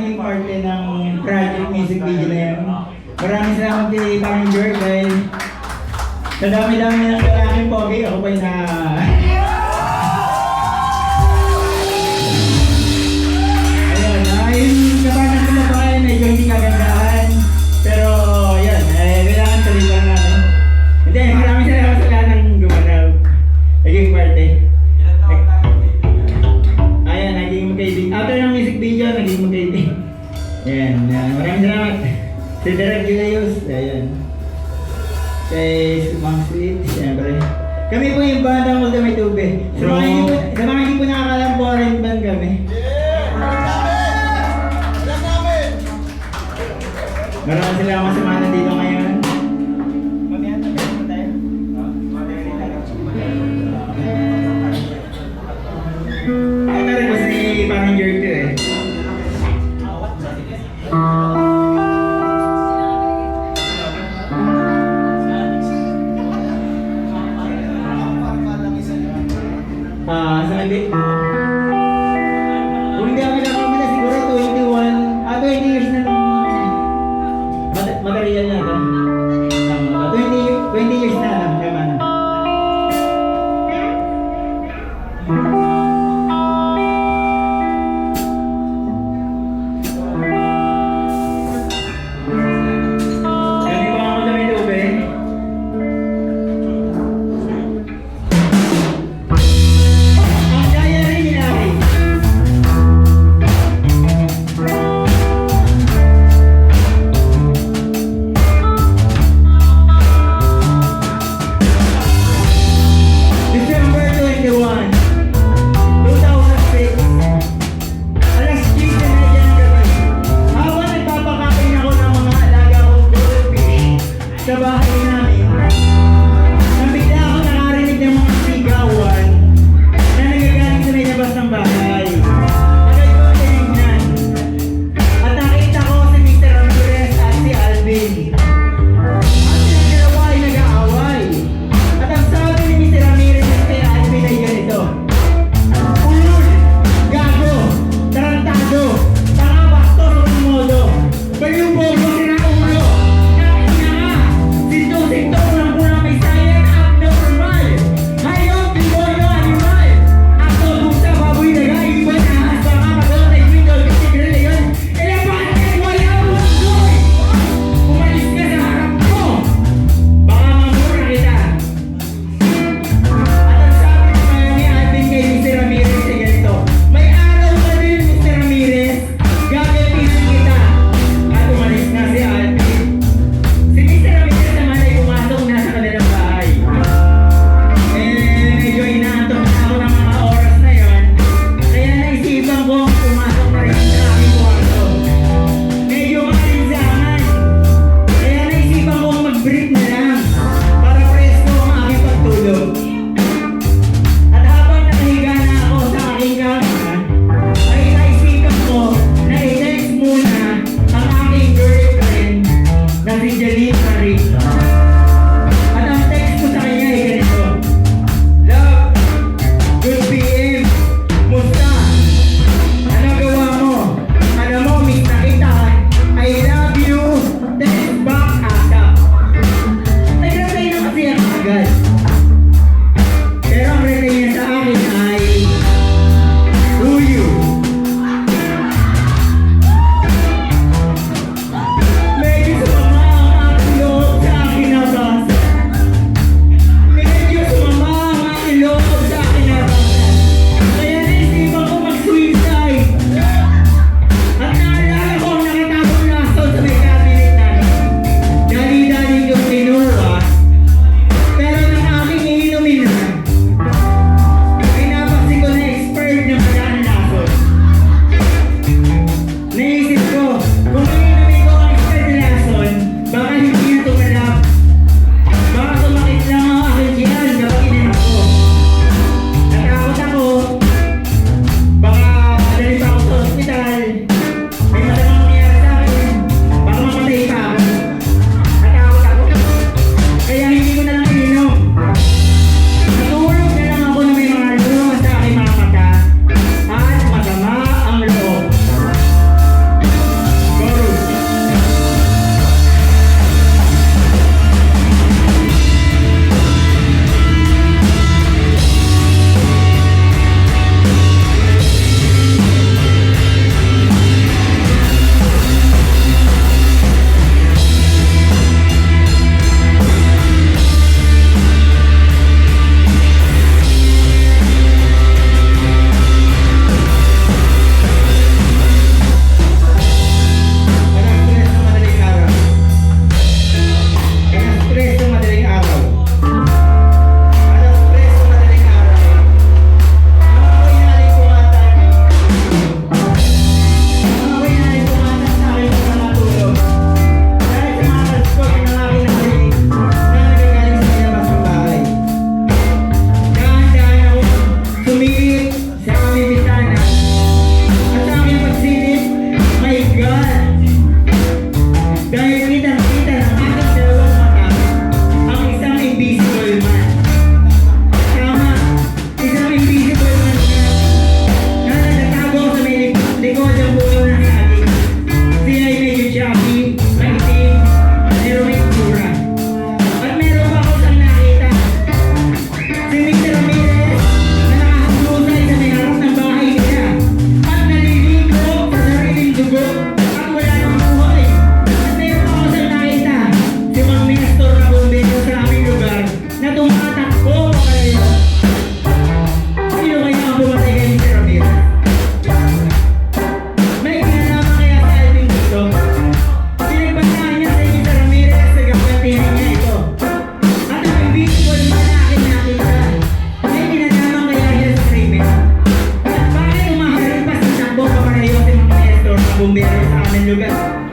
naging parte ng project music video na yan. Maraming salamat kay Parang George dahil sa dami-dami ng lalaking pogi, ako pa yung na... Ayun, yung kapanan ko na ba ay medyo hindi kagandahan. Pero yan, kailangan tuloy pa natin. Hindi, maraming salamat sa lahat ng gumanaw. Naging parte. Ayan, naging magkaibigan. After ng music video, naging magkaibigan. Ayan, maraming salamat. Si Derek Gilayos, ayan. Kay Mang Sweet, siyempre. Kami po yung bandang Ultimate Tube. Sa mga hindi po nakakalam po, rin band kami. Maraming salamat sa mga nandito ngayon. Mamaya na tayo. Ito rin po si Parang George eh. Sa hindi. Kung hindi ako nakamila siguro 20 years na lang. Material niya. bumbero sa aming lugar.